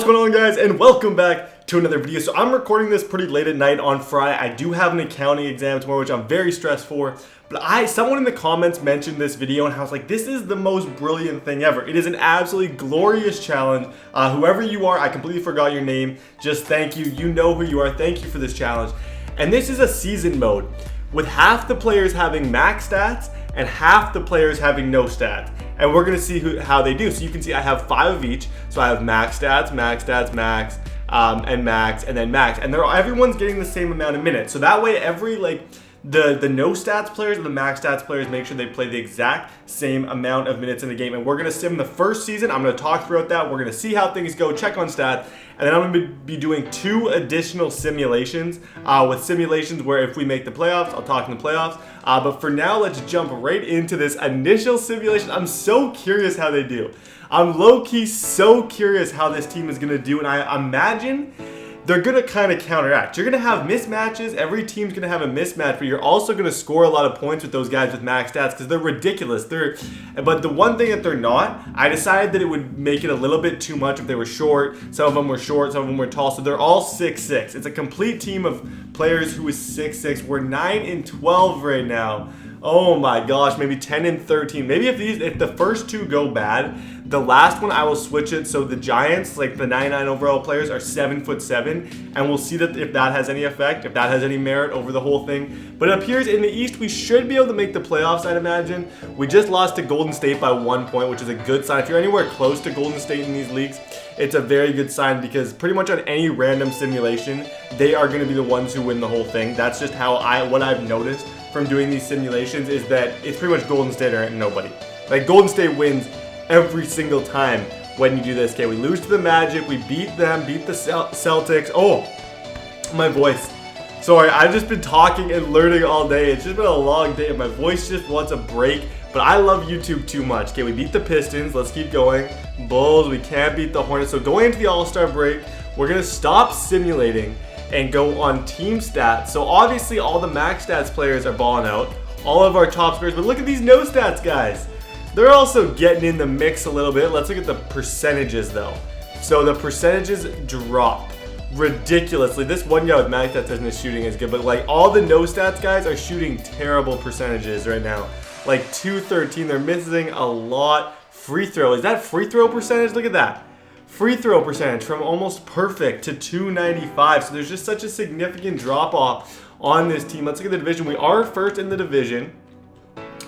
What's going on, guys, and welcome back to another video. So I'm recording this pretty late at night on Friday. I do have an accounting exam tomorrow, which I'm very stressed for. But someone in the comments mentioned this video and I was like, this is the most brilliant thing ever. It is an absolutely glorious challenge. Whoever you are, I completely forgot your name. Just thank you. You know who you are. Thank you for this challenge. And this is a season mode with half the players having max stats and half the players having no stats. And we're gonna see how they do. So you can see I have 5 of each. So I have max stats, max, and max, and then max. And everyone's getting the same amount of minutes. So that way every the no stats players and the max stats players make sure they play the exact same amount of minutes in the game. And we're gonna sim the first season. I'm gonna talk throughout that. We're gonna see how things go, check on stats, and then I'm gonna be doing 2 additional simulations with simulations where if we make the playoffs, I'll talk in the playoffs. But for now, let's jump right into this initial simulation. I'm so curious how they do. I'm low-key so curious how this team is gonna do, and I imagine they're gonna kind of counteract. You're gonna have mismatches. Every team's gonna have a mismatch, but you're also gonna score a lot of points with those guys with max stats because they're ridiculous. But the one thing that they're not, I decided that it would make it a little bit too much if they were short. Some of them were short, some of them were tall. So they're all 6'6". It's a complete team of players who is 6'6". We're 9-12 right now. Oh my gosh, maybe 10-13. Maybe if the first 2 go bad, the last one I will switch it so the Giants, like the 99 overall players, are 7'7", and we'll see that if that has any effect, if that has any merit over the whole thing. But it appears in the East we should be able to make the playoffs, I'd imagine. We just lost to Golden State by 1 point, which is a good sign. If you're anywhere close to Golden State in these leagues, it's a very good sign because pretty much on any random simulation, they are going to be the ones who win the whole thing. That's just what I've noticed from doing these simulations is that it's pretty much Golden State or nobody. Like Golden State wins every single time when you do this. Okay, we lose to the Magic, we beat them, beat the Celtics. Oh, my voice. Sorry, I've just been talking and learning all day. It's just been a long day and my voice just wants a break. But I love YouTube too much. Okay, we beat the Pistons. Let's keep going. Bulls, we can't beat the Hornets. So going into the All-Star break, we're going to stop simulating and go on team stats. So obviously all the max stats players are balling out. All of our top scorers. But look at these no stats guys. They're also getting in the mix a little bit. Let's look at the percentages though. So the percentages drop ridiculously. This one guy with max stats isn't shooting as good, but like all the no stats guys are shooting terrible percentages right now. Like 213, they're missing a lot. Free throw, is that free throw percentage? Look at that. Free throw percentage from almost perfect to 295. So there's just such a significant drop off on this team. Let's look at the division. We are first in the division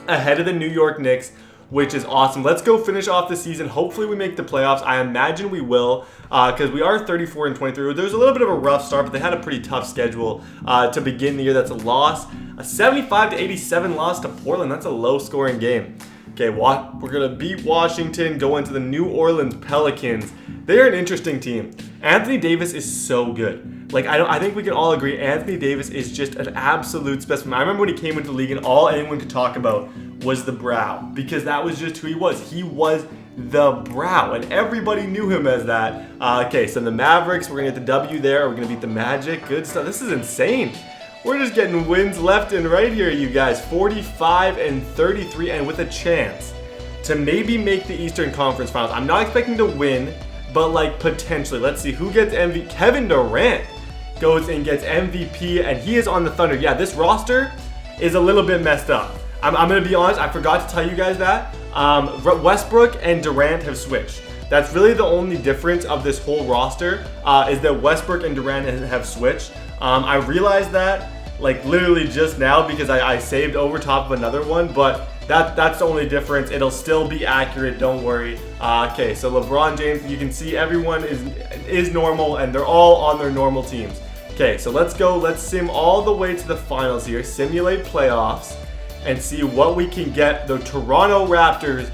ahead of the New York Knicks, which is awesome. Let's go finish off the season. Hopefully we make the playoffs. I imagine we will because we are 34-23. There's a little bit of a rough start, but they had a pretty tough schedule to begin the year. That's a loss. A 75-87 loss to Portland. That's a low-scoring game. Okay, we're going to beat Washington, go into the New Orleans Pelicans. They are an interesting team. Anthony Davis is so good. Like, I think we can all agree Anthony Davis is just an absolute specimen. I remember when he came into the league and all anyone could talk about was the brow because that was just who he was. He was the brow and everybody knew him as that. Okay, so the Mavericks, we're going to get the W there. We're going to beat the Magic. Good stuff. This is insane. We're just getting wins left and right here, you guys. 45-33 and with a chance to maybe make the Eastern Conference Finals. I'm not expecting to win, but like potentially. Let's see who gets MVP. Kevin Durant goes and gets MVP and he is on the Thunder. Yeah, this roster is a little bit messed up. I'm going to be honest. I forgot to tell you guys that. Westbrook and Durant have switched. That's really the only difference of this whole roster is that Westbrook and Durant have switched. I realized that like literally just now because I saved over top of another one, but that's the only difference. It'll still be accurate, don't worry. Okay, so LeBron James, you can see everyone is normal and they're all on their normal teams. Okay, so let's go. Let's sim all the way to the finals here. Simulate playoffs and see what we can get. The Toronto Raptors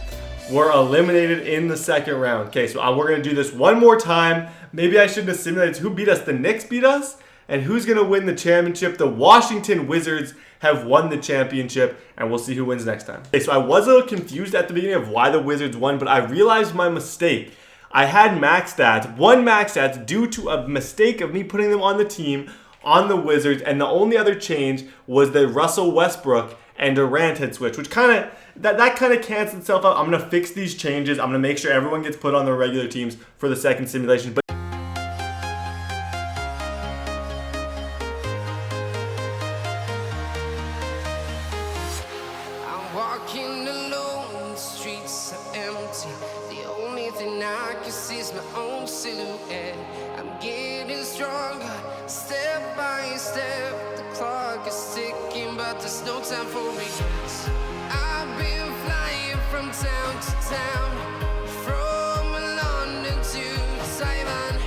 were eliminated in the second round. Okay, so we're going to do this one more time. Maybe I shouldn't have simulated. Who beat us? The Knicks beat us? And who's going to win the championship? The Washington Wizards have won the championship, and we'll see who wins next time. Okay, so I was a little confused at the beginning of why the Wizards won, but I realized my mistake. I had max stats, 1 max stats, due to a mistake of me putting them on the team, on the Wizards, and the only other change was that Russell Westbrook and Durant had switched, which kind of that kind of cancels itself out. I'm going to fix these changes. I'm going to make sure everyone gets put on their regular teams for the second simulation. But silhouette. I'm getting stronger, step by step. The clock is ticking, but there's no time for regrets. I've been flying from town to town, from London to Taiwan.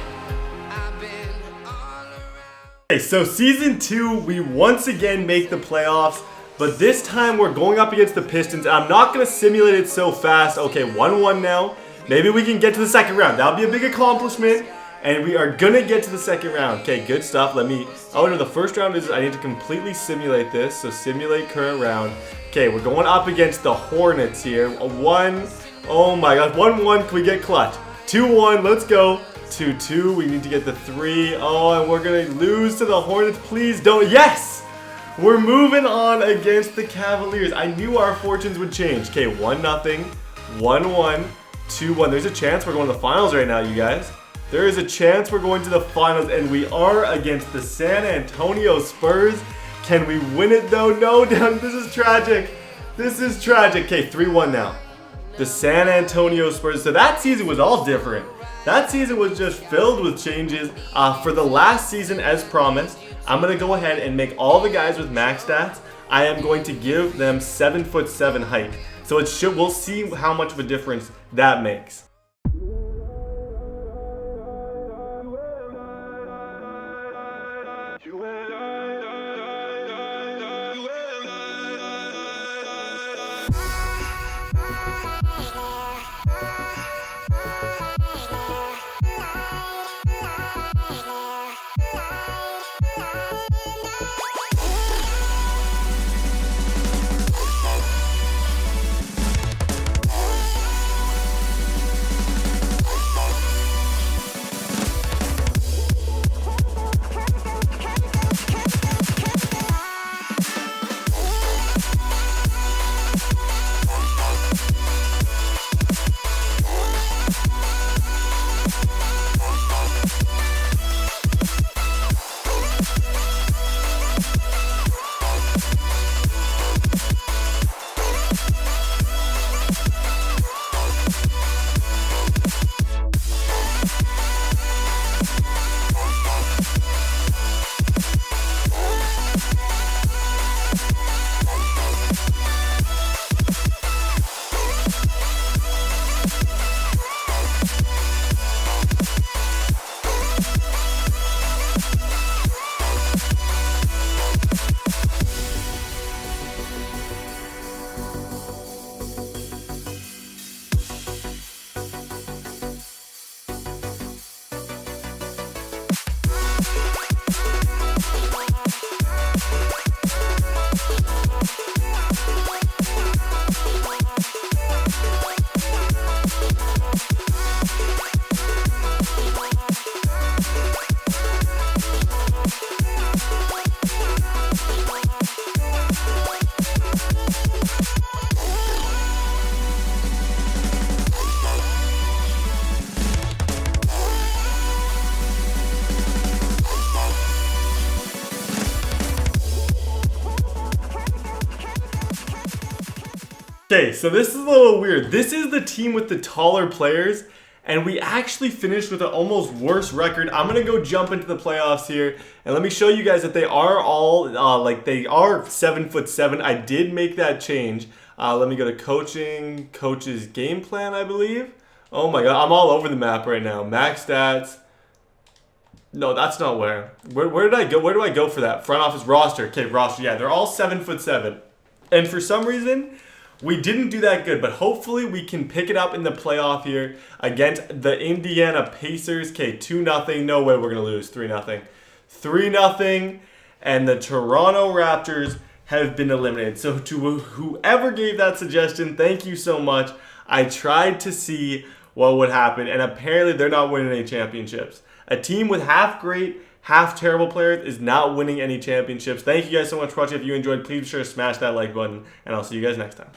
I've been all around. Okay, so season 2, we once again make the playoffs, but this time we're going up against the Pistons. I'm not going to simulate it so fast. Okay, 1-1 now. Maybe we can get to the second round. That'll be a big accomplishment, and we are going to get to the second round. Okay, good stuff. Oh no, the first round is, I need to completely simulate this, so simulate current round. Okay, we're going up against the Hornets here. Oh my god, 1-1, can we get clutch? 2-1, let's go. 2-2, we need to get the 3. Oh, and we're going to lose to the Hornets. Please don't. Yes! We're moving on against the Cavaliers. I knew our fortunes would change. Okay, 1-0, 1-1, 2-1. There's a chance we're going to the finals right now, you guys. There is a chance we're going to the finals, and we are against the San Antonio Spurs. Can we win it, though? No, this is tragic. This is tragic. Okay, 3-1 now. The San Antonio Spurs. So that season was all different. That season was just filled with changes. For the last season, as promised, I'm going to go ahead and make all the guys with max stats. I am going to give them 7'7" height. So we'll see how much of a difference that makes. Okay, so this is a little weird. This is the team with the taller players, and we actually finished with an almost worse record. I'm going to go jump into the playoffs here, and let me show you guys that they are all, they are 7'7". I did make that change. Let me go to coaching, coach's game plan, I believe. Oh my god, I'm all over the map right now. Max stats. No, that's not where did I go? Where do I go for that? Front office roster. Okay, roster. Yeah, they're all 7'7". And for some reason, we didn't do that good, but hopefully we can pick it up in the playoff here against the Indiana Pacers. Okay, 2-0. No way we're going to lose. 3-0. 3-0. And the Toronto Raptors have been eliminated. So to whoever gave that suggestion, thank you so much. I tried to see what would happen, and apparently they're not winning any championships. A team with half great, half terrible players is not winning any championships. Thank you guys so much for watching. If you enjoyed, please be sure to smash that like button, and I'll see you guys next time.